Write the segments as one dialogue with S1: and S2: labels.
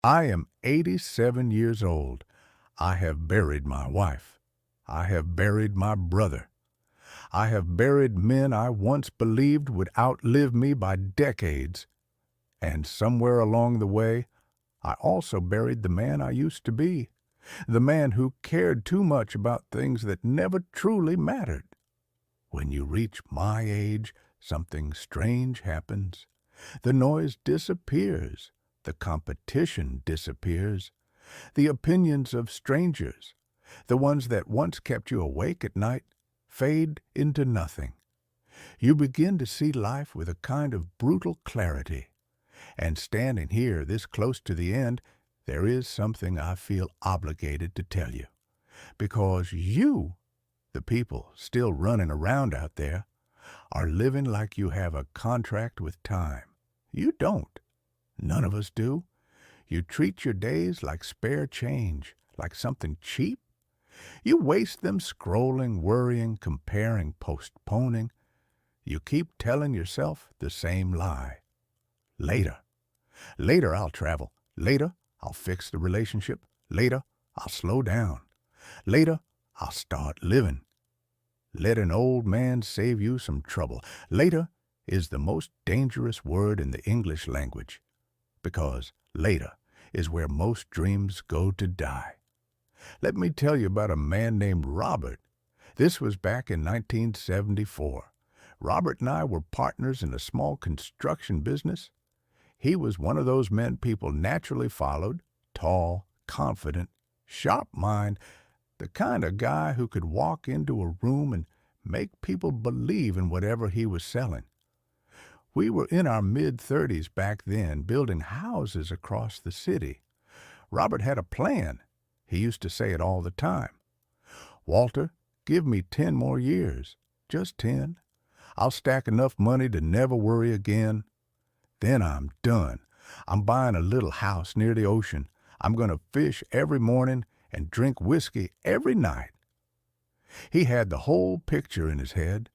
S1: I am 87 years old. I have buried my wife. I have buried my brother. I have buried men I once believed would outlive me by decades. And somewhere along the way, I also buried the man I used to be, the man who cared too much about things that never truly mattered. When you reach my age, something strange happens. The noise disappears. The competition disappears. The opinions of strangers, the ones that once kept you awake at night, fade into nothing. You begin to see life with a kind of brutal clarity. And standing here this close to the end, there is something I feel obligated to tell you. Because you, the people still running around out there, are living like you have a contract with time. You don't. None of us do. You treat your days like spare change, like something cheap. You waste them scrolling, worrying, comparing, postponing. You keep telling yourself the same lie. Later. Later I'll travel. Later I'll fix the relationship. Later I'll slow down. Later I'll start living. Let an old man save you some trouble. Later is the most dangerous word in the English language, because later is where most dreams go to die. Let me tell you about a man named Robert. This was back in 1974. Robert and I were partners in a small construction business. He was one of those men people naturally followed, tall, confident, sharp mind, the kind of guy who could walk into a room and make people believe in whatever he was selling. We were in our mid-30s back then, building houses across the city. Robert had a plan. He used to say it all the time. "Walter, give me 10 more years. Just 10. I'll stack enough money to never worry again. Then I'm done. I'm buying a little house near the ocean. I'm going to fish every morning and drink whiskey every night." He had the whole picture in his head.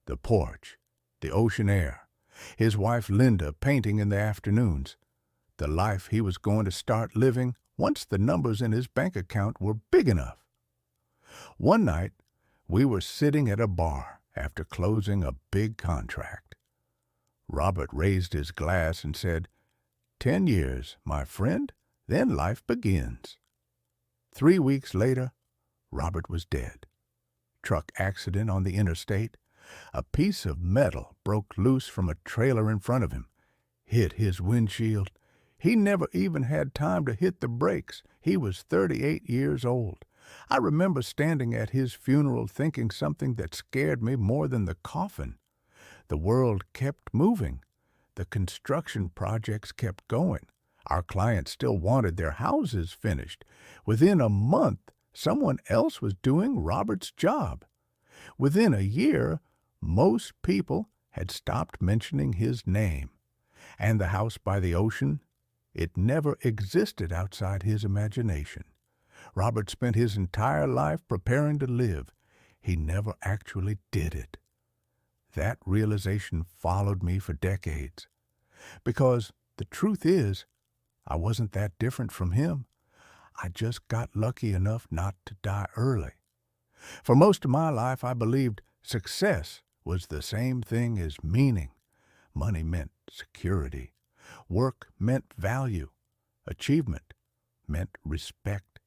S1: The porch, the ocean air, his wife Linda painting in the afternoons, the life he was going to start living once the numbers in his bank account were big enough. One night, we were sitting at a bar after closing a big contract. Robert raised his glass and said, "10 years, my friend, then life begins." 3 weeks later, Robert was dead. Truck accident on the interstate. A piece of metal broke loose from a trailer in front of him, hit his windshield. He never even had time to hit the brakes. He was 38 years old. I remember standing at his funeral thinking something that scared me more than the coffin. The world kept moving. The construction projects kept going. Our clients still wanted their houses finished. Within a month, someone else was doing Robert's job. Within a year, most people had stopped mentioning his name. And the house by the ocean, it never existed outside his imagination. Robert spent his entire life preparing to live. He never actually did it. That realization followed me for decades. Because the truth is, I wasn't that different from him. I just got lucky enough not to die early. For most of my life, I believed success was the same thing as meaning. Money meant security. Work meant value. Achievement meant respect.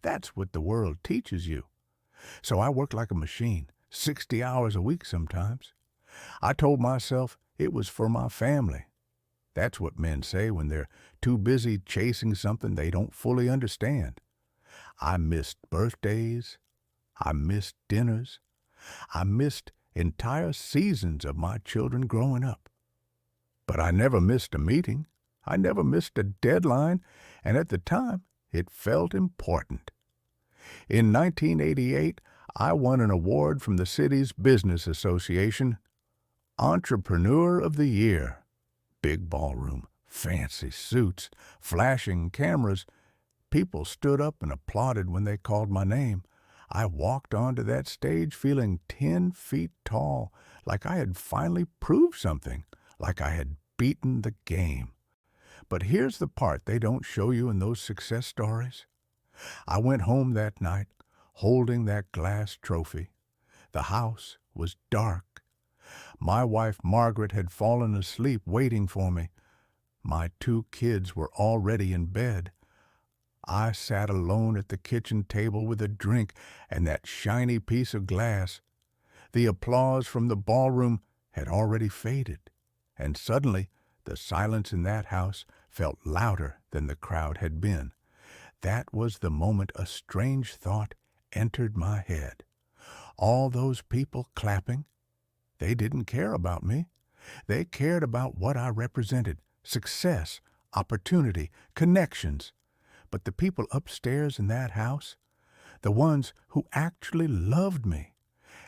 S1: That's what the world teaches you. So I worked like a machine, 60 hours a week sometimes. I told myself it was for my family. That's what men say when they're too busy chasing something they don't fully understand. I missed birthdays. I missed dinners. I missed entire seasons of my children growing up. But I never missed a meeting. I never missed a deadline, and at the time, it felt important. In 1988, I won an award from the city's business association, Entrepreneur of the Year. Big ballroom, fancy suits, flashing cameras. People stood up and applauded when they called my name. I walked onto that stage feeling 10 feet tall, like I had finally proved something, like I had beaten the game. But here's the part they don't show you in those success stories. I went home that night holding that glass trophy. The house was dark. My wife Margaret had fallen asleep waiting for me. My two kids were already in bed. I sat alone at the kitchen table with a drink and that shiny piece of glass. The applause from the ballroom had already faded, and suddenly the silence in that house felt louder than the crowd had been. That was the moment a strange thought entered my head. All those people clapping, they didn't care about me. They cared about what I represented: success, opportunity, connections. But the people upstairs in that house, the ones who actually loved me,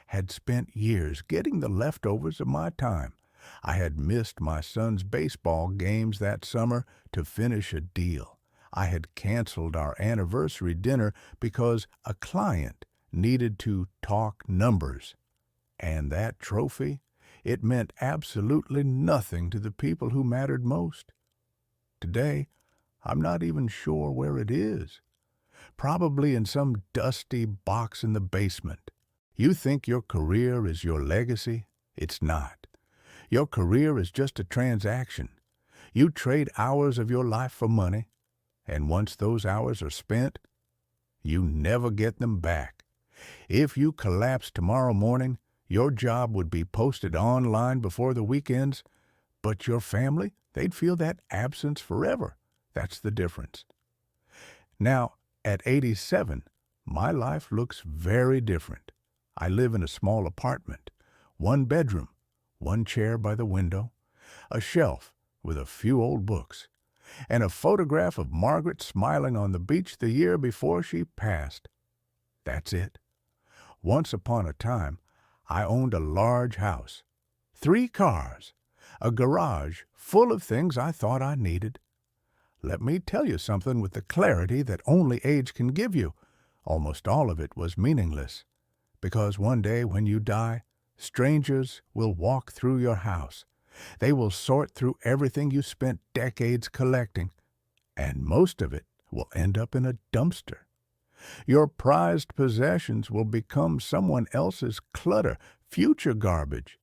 S1: had spent years getting the leftovers of my time. I had missed my son's baseball games that summer to finish a deal. I had canceled our anniversary dinner because a client needed to talk numbers. And that trophy, it meant absolutely nothing to the people who mattered most. Today, I'm not even sure where it is. Probably in some dusty box in the basement. You think your career is your legacy? It's not. Your career is just a transaction. You trade hours of your life for money, and once those hours are spent, you never get them back. If you collapsed tomorrow morning, your job would be posted online before the weekends, but your family, they'd feel that absence forever. That's the difference. Now, at 87, my life looks very different. I live in a small apartment, one bedroom, one chair by the window, a shelf with a few old books, and a photograph of Margaret smiling on the beach the year before she passed. That's it. Once upon a time, I owned a large house, 3 cars, a garage full of things I thought I needed. Let me tell you something with the clarity that only age can give you. Almost all of it was meaningless, because one day when you die, strangers will walk through your house. They will sort through everything you spent decades collecting, and most of it will end up in a dumpster. Your prized possessions will become someone else's clutter, future garbage.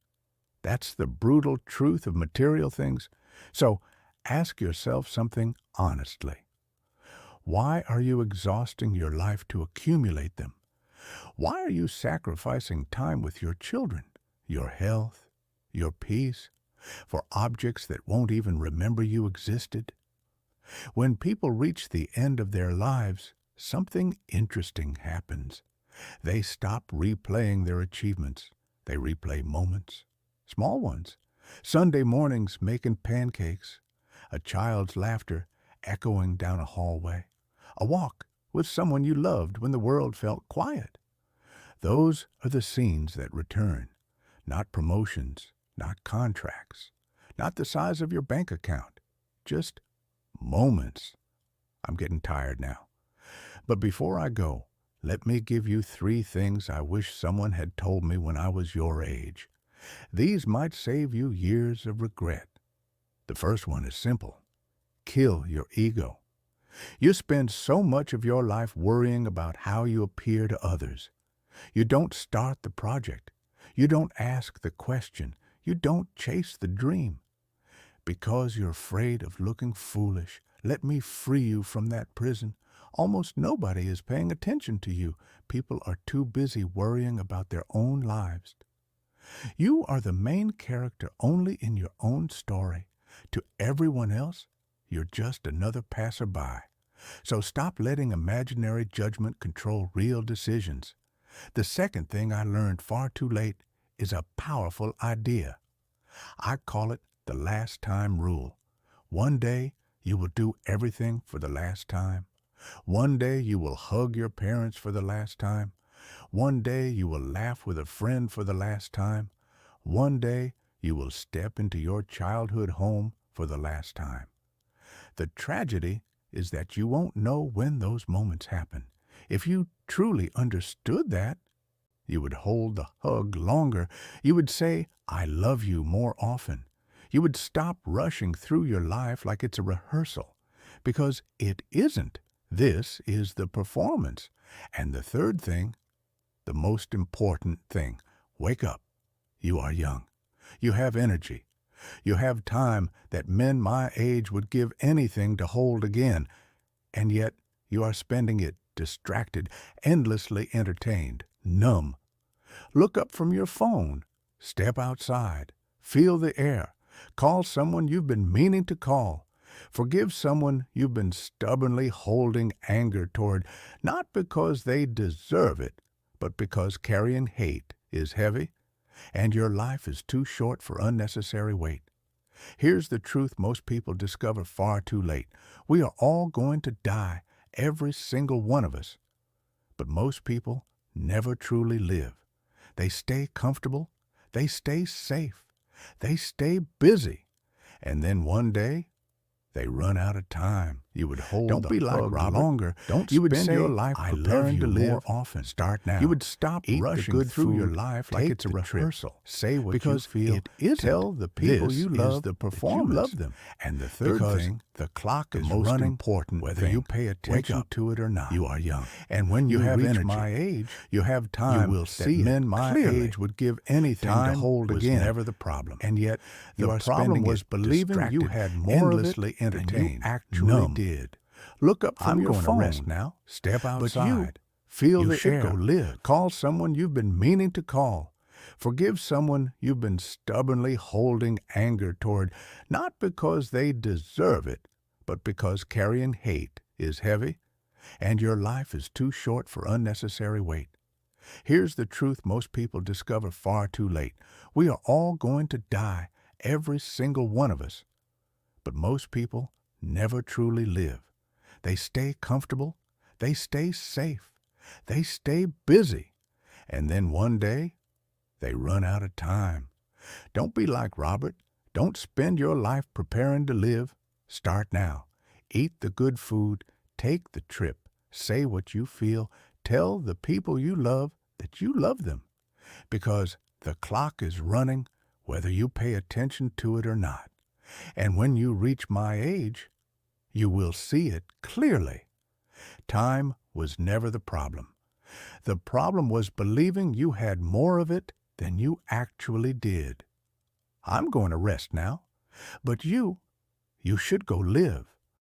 S1: That's the brutal truth of material things. So ask yourself something honestly. Why are you exhausting your life to accumulate them? Why are you sacrificing time with your children, your health, your peace, for objects that won't even remember you existed? When people reach the end of their lives, something interesting happens. They stop replaying their achievements. They replay moments, small ones. Sunday mornings making pancakes, a child's laughter echoing down a hallway, a walk with someone you loved when the world felt quiet. Those are the scenes that return, not promotions, not contracts, not the size of your bank account, just moments. I'm getting tired now. But before I go, let me give you 3 things I wish someone had told me when I was your age. These might save you years of regret. The first one is simple. Kill your ego. You spend so much of your life worrying about how you appear to others. You don't start the project. You don't ask the question. You don't chase the dream. Because you're afraid of looking foolish, let me free you from that prison. Almost nobody is paying attention to you. People are too busy worrying about their own lives. You are the main character only in your own story. To everyone else, you're just another passerby. So stop letting imaginary judgment control real decisions. The second thing I learned far too late is a powerful idea. I call it the last time rule. One day you will do everything for the last time. One day you will hug your parents for the last time. One day you will laugh with a friend for the last time. One day you will step into your childhood home for the last time. The tragedy is that you won't know when those moments happen. If you truly understood that, you would hold the hug longer. You would say, "I love you" more often. You would stop rushing through your life like it's a rehearsal, because it isn't. This is the performance. And the third thing, the most important thing, wake up. You are young. You have energy. You have time that men my age would give anything to hold again, and yet you are spending it distracted, endlessly entertained, numb. Look up from your phone. Step outside. Feel the air. Call someone you've been meaning to call. Forgive someone you've been stubbornly holding anger toward, not because they deserve it, but because carrying hate is heavy and your life is too short for unnecessary weight. Here's the truth most people discover far too late. We are all going to die, every single one of us. But most people never truly live. They stay comfortable. They stay safe. They stay busy. And then one day, they run out of time. You would hold
S2: Don't be like Robert.
S1: longer.
S2: Don't
S1: You would
S2: spend
S1: say,
S2: your life
S1: I
S2: preparing
S1: love you
S2: to live
S1: more often.
S2: Start now.
S1: You would stop
S2: Eat the
S1: rushing
S2: good
S1: through your
S2: food.
S1: life like
S2: Take
S1: it's a
S2: the trip.
S1: rehearsal.
S2: Say what
S1: Because
S2: you feel.
S1: it isn't.
S2: Tell the people
S1: This
S2: you
S1: is
S2: love
S1: the
S2: that you
S1: performance.
S2: love them.
S1: And the third
S2: Because
S1: thing,
S2: the clock
S1: the
S2: is
S1: most
S2: running,
S1: important
S2: whether
S1: thing,
S2: you pay attention
S1: up.
S2: to it or not.
S1: You are young.
S2: And when
S1: You
S2: you
S1: have
S2: reach
S1: energy.
S2: my age,
S1: You have time
S2: will
S1: that
S2: see it
S1: men my
S2: clearly.
S1: age would give anything
S2: Time
S1: to hold
S2: was
S1: again.
S2: never the problem.
S1: And yet,
S2: You
S1: the
S2: are
S1: problem
S2: spending
S1: was
S2: it
S1: believing you
S2: distracted,
S1: had more of it
S2: endlessly
S1: than you
S2: entertained,
S1: actually
S2: numb.
S1: did. Look up from
S2: I'm
S1: your
S2: going to
S1: phone.
S2: rest now. Step
S1: But
S2: outside.
S1: you feel
S2: You
S1: the
S2: should
S1: air.
S2: go live.
S1: Call someone you've been meaning to call. Forgive someone you've been stubbornly holding anger toward, not because they deserve it, but because carrying hate is heavy and your life is too short for unnecessary weight. Here's the truth most people discover far too late. We are all going to die, every single one of us. But most people never truly live. They stay comfortable. They stay safe. They stay busy. And then one day, they run out of time. Don't be like Robert. Don't spend your life preparing to live. Start now. Eat the good food. Take the trip. Say what you feel. Tell the people you love that you love them. Because the clock is running whether you pay attention to it or not. And when you reach my age, you will see it clearly. Time was never the problem. The problem was believing you had more of it than you actually did. I'm going to rest now, but you should go live.